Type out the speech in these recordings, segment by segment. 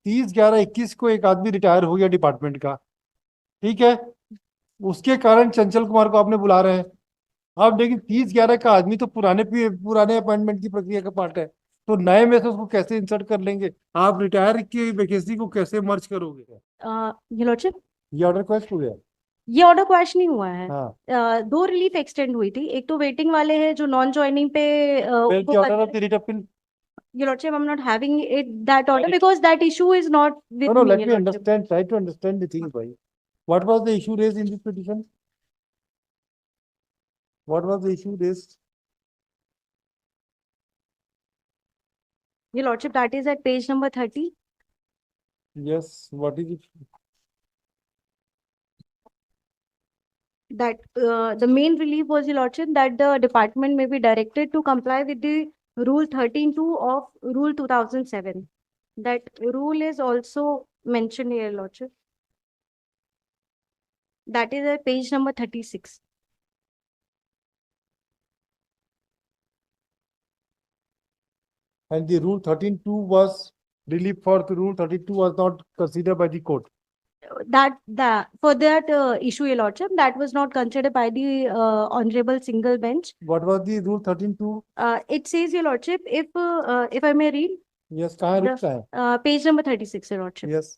30/11/21 को एक आदमी रिटायर हो गया डिपार्टमेंट का, ठीक है, उसके कारण चंचल कुमार को आपने बुला रहे हैं। अब लेकिन 30/11 का आदमी तो पुराने अपॉइंटमेंट की प्रक्रिया का पार्ट है, तो नए में से उसको कैसे इंसर्ट कर लेंगे? आप रिटायर की वैकेंसी को कैसे मर्ज करोगे? ये लॉर्डशिप, ये ऑर्डर क्वेश्चन हो गया। ये ऑर्डर क्वैश नहीं हुआ है। हाँ, दो रिलीफ एक्सटेंड हुई थी, एक तो वेटिंग वाले हैं जो नॉन ज्वाइनिंग पे वेल उनको की order of the writ appeal. Your Lordship, I'm not having it that order because that issue is not No, with no, me, let Your me Lordship. understand, try to understand the thing, bhai. What was the issue raised in this petition? What was the issue raised? Your Lordship, that is at page number 30. Yes, what is it? That the main relief was, Your Lordship, that the department may be directed to comply with the Rule 13(2) of Rule 2007. That rule is also mentioned here, Your Lordship. That is at page number 36. And the rule 13(2) was relief for the rule 32 was not considered by the court. That for that issue, Your Lordship, that was not considered by the honorable single bench. What was the rule 13(2)? It says, Your Lordship, if I may read, Yes, कहाँ लिखा है? page number 36, Your Lordship. Yes.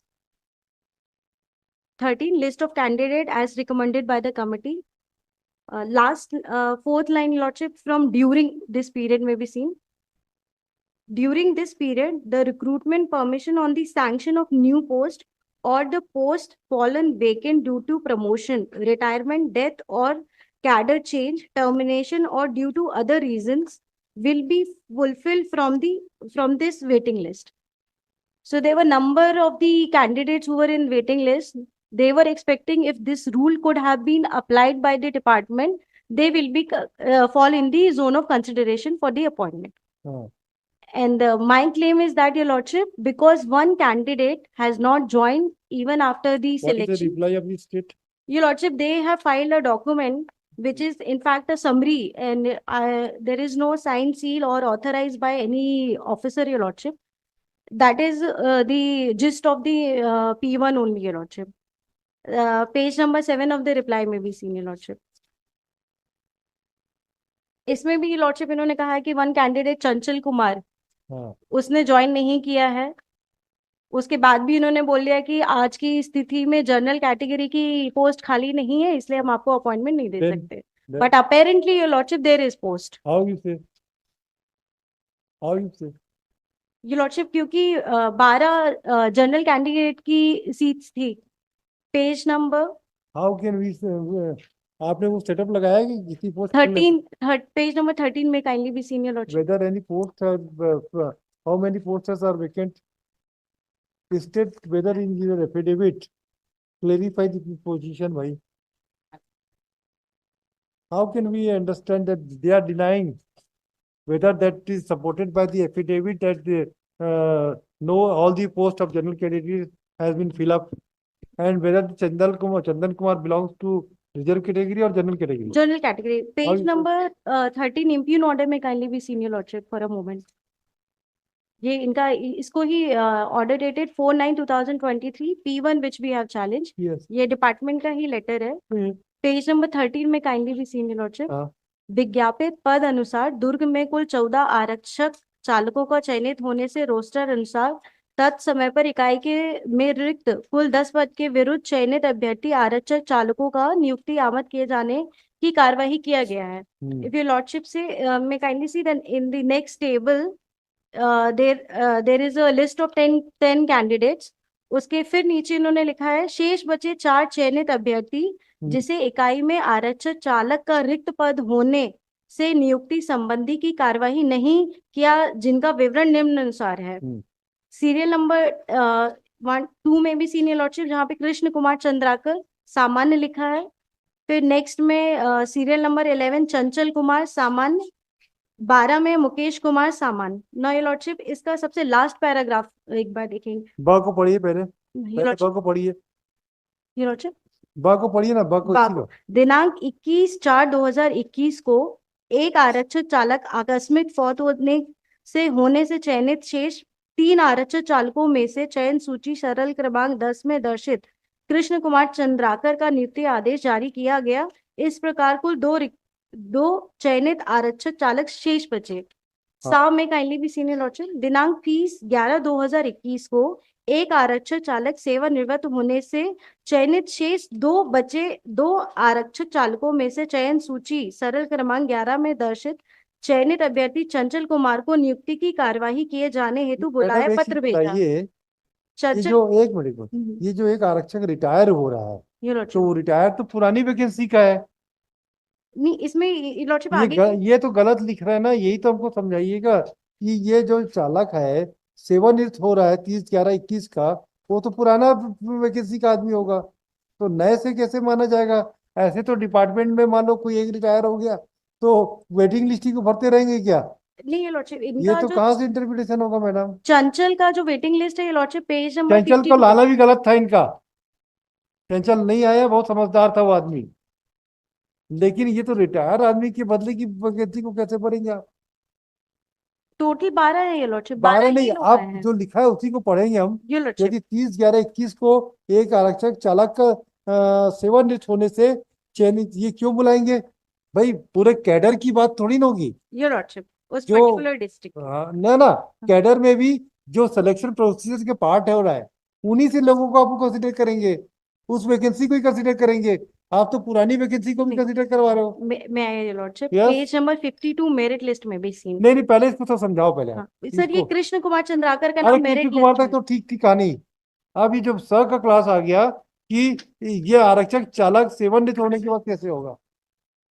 13, list of candidate as recommended by the committee. Fourth line, Your Lordship, from during this period may be seen. During this period, the recruitment permission on the sanction of new post or the post fallen vacant due to promotion, retirement, death, or cadre change, termination, or due to other reasons will be fulfilled from this waiting list. So there were number of the candidates who were in waiting list. They were expecting if this rule could have been applied by the department, they will be fall in the zone of consideration for the appointment. हाँ. And my claim is that, Your Lordship, because one candidate has not joined even after the What is the selection. reply of the state? Your Lordship, they have filed a document which is in fact a summary, and there is no signed seal or authorized by any officer, Your Lordship. That is the gist of the P1 only, Your Lordship. Page number 7 of the reply may be seen, Your Lordship. इसमें भी lordship इन्होंने कहा है कि one candidate Chanchal Kumar, हाँ. उसने join नहीं किया है। उसके बाद भी इन्होंने बोल दिया कि आज की स्थिति में जनरल कैटेगरी की पोस्ट खाली नहीं है, इसलिए हम आपको अपॉइंटमेंट नहीं दे सकते। But apparently, your lordship, there is post. How you say? How you say? Your lordship, क्योंकि 12 जनरल कैंडिडेट की सीट्स थी। Page number How can we say? आपने वो सेटअप लगाया कि किसी पोस्ट 13, पेज नंबर 13 में kindly be senior lordship. whether any posts are how many posts are vacant? State whether in your affidavit clarify the position, bhai. How can we understand that they are denying whether that is supported by the affidavit that no all the post of general category has been filled up, and whether Chandan Kumar belongs to reserve category or general category? General category. Page How- number 13 impugned order में kindly be senior lordship for a moment. ये इनका इसको ही order dated 4/9/2023 P1 which we have challenge. Yes. ये department का ही letter है। Page number 13 में काइंडली भी सीनियर लॉर्डशिप। हाँ. विज्ञापित पद अनुसार दुर्ग में कुल 14 आरक्षक चालकों का चयनित होने से रोस्टर अनुसार तत्समय पर इकाई के में रिक्त कुल 10 पद के विरुद्ध चयनित अभ्यर्थी आरक्षक चालकों का नियुक्ति आमद किए जाने की कार्यवाही किया गया है। इफ योर लॉर्डशिप से may kindly see then in the next table there is a list of 10 candidates. उसके फिर नीचे इन्होंने लिखा है शेष बचे 4 चयनित अभ्यर्थी जिसे इकाई में आरक्षक चालक का रिक्त पद होने से नियुक्ति संबंधी की कार्यवाही नहीं किया, जिनका विवरण निम्न अनुसार है। सीरियल नंबर 1-2 में भी सीनियर लॉर्डशिप, जहाँ पे कृष्ण कुमार चंद्राकर सामान्य लिखा है। फिर नेक्स्ट में सीरियल नंबर 11 चंचल कुमार सामान्य, 12 में मुकेश कुमार सामान्य। नो योर लॉर्डशिप, इसका सबसे लास्ट पैराग्राफ एक बार देखेंगे। ब को पढ़िए पहले योर ब को पढ़िए लॉर्डशिप, ब को पढ़िए ना, ब को दिनांक 21/4/2021 को एक आरक्षक चालक आकस्मिक फौत होने से चयनित शेष 3 आरक्षित चालकों में से चयन सूची सरल क्रमांक 10 में दर्शित कृष्ण कुमार चंद्राकर का नियुक्ति आदेश जारी किया गया। इस प्रकार कुल दो चयनित आरक्षक चालक शेष बचे। साव में काइंडली भी सीनियर लॉर्डशिप दिनांक 30/11/2021 को एक आरक्षक चालक सेवानिवृत्त होने से चयनित शेष दो आरक्षक चालकों में से चयन सूची सरल क्रमांक 11 में दर्शित चयनित अभ्यर्थी चंचल कुमार को नियुक्ति की कार्यवाही किए जाने हेतु बुलाया मैडम एक पत्र चीज भेजा। बताइए, ये चंचल जो एक मिनट ये जो एक आरक्षक रिटायर हो रहा है, ये तो लॉर्डशिप वो रिटायर तो पुरानी वैकेंसी का है। नहीं, इसमें ये लॉर्डशिप ये आगे ये तो गलत लिख रहा है ना, यही तो हमको समझाइएगा कि ये जो चालक है सेवानिवृत्त हो रहा है 30/11/21 का, वो तो पुराना वैकेंसी का आदमी होगा, तो नए से कैसे माना जाएगा? ऐसे तो डिपार्टमेंट में मान लो कोई एक रिटायर हो गया तो वेटिंग लिस्ट ही को भरते रहेंगे क्या? नहीं, ये लॉर्डशिप ये इनका तो जो कहाँ से इंटरप्रिटेशन होगा मैडम? चंचल का जो वेटिंग लिस्ट है ये लॉर्डशिप पेज नंबर चंचल को 52 लाना भी गलत था इनका। चंचल नहीं आया, बहुत समझदार था वो आदमी, लेकिन ये तो रिटायर आदमी के बदले की वैकेंसी को कैसे भरेंगे आप? टोटल 12 है ये लॉर्डशिप, 12 12 नहीं, ही लोग आप आए हैं जो लिखा है उसी को पढ़ेंगे हम। ये लॉर्डशिप। यदि 30/11/21 को एक आरक्षक चालक का सेवानिवृत्त होने से चयनित, ये क्यों बुलाएंगे भाई? पूरे कैडर की बात थोड़ी ना होगी। ये लॉर्डशिप उस जो पर्टिकुलर डिस्ट्रिक्ट ना कैडर में भी जो सिलेक्शन प्रोसीजर के पार्ट है हो रहा है, उन्हीं से लोगों को आप कंसिडर करेंगे, उस वैकेंसी को ही कंसिडर करेंगे। आप तो पुरानी वैकेंसी को भी नहीं, कंसिडर करवा रहे हो। मैं ये lordship yes, page number 52 merit list में भी सीन। नहीं नहीं, पहले इसको तो समझाओ पहले आप हाँ सर, ये इसको। कृष्ण कुमार चंद्राकर का अरे नाम कृष्ण मेरिट कुमार लिस्ट तक में। तो ठीक ठीक कहानी। अब ये जब सर का क्लास आ गया कि ये आरक्षक चालक सेवानिवृत्त होने के बाद कैसे होगा,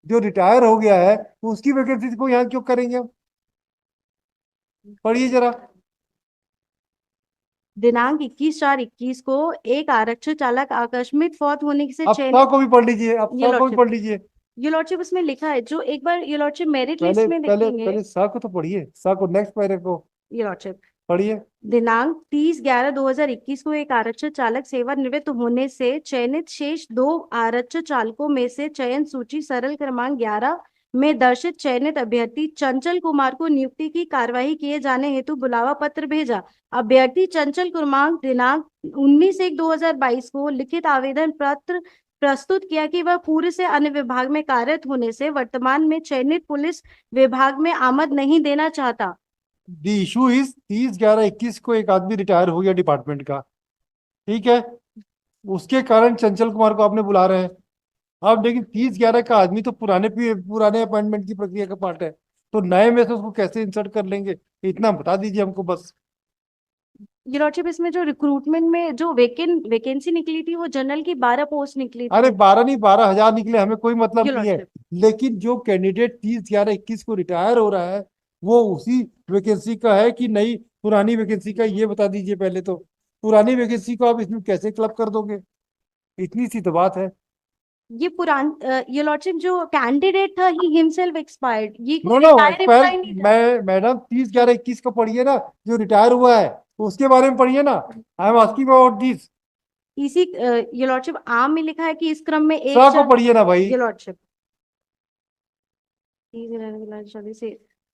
जो रिटायर हो गया है तो उसकी वैकेंसी को यहाँ क्यों करेंगे हम? पढ़िए जरा। दिनांक 21/4/21 को एक आरक्षक चालक आकस्मिक फौत होने से अब चयनित। सा को भी पढ़ लीजिए, अब ये सा को भी लॉर्डशिप पढ़ लीजिए। ये लॉर्डशिप उसमें लिखा है, जो एक बार ये लॉर्डशिप मेरिट लिस्ट पहले में पहले देखेंगे। पहले सा को तो पढ़िए, सा को नेक्स्ट पैरे को ये लॉर्डशिप पढ़िए। दिनांक 30/11/2021 को एक आरक्षक चालक सेवानिवृत्त होने से चयनित शेष दो आरक्षक चालकों में से चयन सूची सरल क्रमांक 11 में दर्शित चयनित अभ्यर्थी चंचल कुमार को नियुक्ति की कार्यवाही किए जाने हेतु बुलावा पत्र भेजा। अभ्यर्थी चंचल कुमार दिनांक 19/1/2022 को लिखित आवेदन पत्र प्रस्तुत किया कि वह पूर्व से अन्य विभाग में कार्यरत होने से वर्तमान में चयनित पुलिस विभाग में आमद नहीं देना चाहता। द इशू इज 30/11/21 को एक आदमी रिटायर हो गया डिपार्टमेंट का, ठीक है, उसके कारण चंचल कुमार को आपने बुला रहे हैं। अब लेकिन 30/11 का आदमी तो पुराने अपॉइंटमेंट की प्रक्रिया का पार्ट है, तो नए में से उसको कैसे इंसर्ट कर लेंगे? इतना बता दीजिए हमको बस। ये लॉर्डशिप इसमें जो रिक्रूटमेंट में जो वैकेंसी निकली थी वो जनरल की 12 पोस्ट निकली अरे थी 12 नहीं, 12,000 निकले, हमें कोई मतलब ये नहीं है। लॉर्डशिप। लेकिन जो कैंडिडेट 30/11/21 को रिटायर हो रहा है वो उसी वैकेंसी का है कि नई पुरानी वैकेंसी का, ये बता दीजिए पहले तो। पुरानी वैकेंसी को आप इसमें कैसे क्लब कर दोगे? इतनी सी तो बात है। ये लॉर्डशिप जो कैंडिडेट था ही हिमसेल्फ एक्सपायर्ड, ये नो कोई नो रिटायर एक्सपायर, एम्प्लॉय नहीं था। मैं मैडम 30/11/21 को पढ़िए ना, जो रिटायर हुआ है उसके बारे में पढ़िए ना। I am asking about this. ये लॉर्डशिप आम में लिखा है कि इस क्रम में सा को पढ़िए ना भाई। ये लॉर्डशिप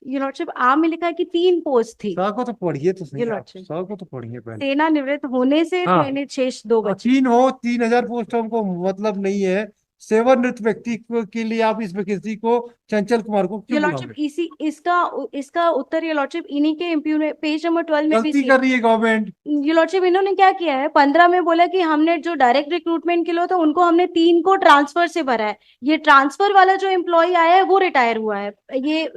ये लॉर्डशिप आम में लिखा है कि 3 पोस्ट थी सा को तो पढ़िए तो ये सही आप, लॉर्डशिप। सा को तो पढ़िए पहले। सेवानिवृत्त होने से हाँ, चयनित शेष 2 बचे। 3 हो, 3,000 पोस्ट हमको मतलब नहीं है। सेवानिवृत्त व्यक्ति के लिए आप इस वैकेंसी को चंचल कुमार को ये क्यों लॉर्डशिप बुलाओगे? इसका उत्तर ये लॉर्डशिप इन्हीं के पेज नंबर 12 में भी गलती कर रही है गवर्नमेंट। ये लॉर्डशिप इन्होंने क्या किया है, 15 में बोला कि हमने जो डायरेक्ट रिक्रूटमेंट के लिए था उनको हमने 3 को ट्रांसफर से भरा है। ये ट्रांसफर वाला जो एम्प्लॉय आया है वो रिटायर हुआ है। ये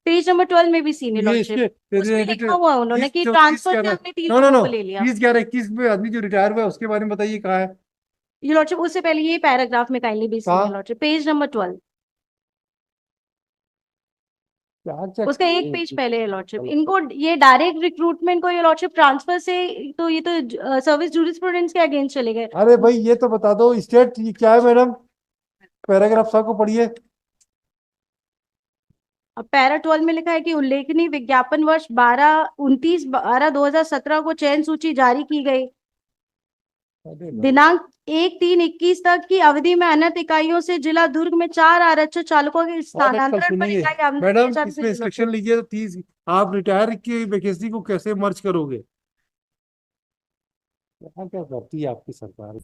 पेज नंबर 12 में भी सीनियर ये लॉर्डशिप उसमें इसके लिखा हुआ है उन्होंने कि जो ट्रांसफर से हमने 3 नो नो लोगों नो को ले लिया। 30/11/21 में आदमी जो रिटायर हुआ है उसके बारे में बताइए कहाँ है? ये लॉर्डशिप उससे पहले ये पैराग्राफ में काइंडली भी सीनियर कहाँ? लॉर्डशिप पेज नंबर 12 क्या चेक उसका एक पेज पहले है लॉर्डशिप। इनको ये डायरेक्ट रिक्रूटमेंट को ये लॉर्डशिप ट्रांसफर से, तो ये तो सर्विस जूरिस्प्रूडेंस के अगेंस्ट चले गए। अरे भाई ये तो बता दो स्टेट क्या है मैडम? पैराग्राफ सा को पढ़िए। अब पैरा 12 में लिखा है कि उल्लेखनीय विज्ञापन वर्ष 29/12/2017 को चयन सूची जारी की गई। अरे भाई, दिनांक 1/3/21 तक की अवधि में अनंत इकाइयों से जिला दुर्ग में 4 आरक्षक चालकों के मैडम कल स्थानांतरण पर सुनिए, इकाई आवंटित किए मैडम जाने इसमें से इंस्ट्रक्शन लीजिए तो 30, आप रिटायर की वैकेंसी को कैसे मर्ज करोगे? क्या क्या करती है आपकी सरकार।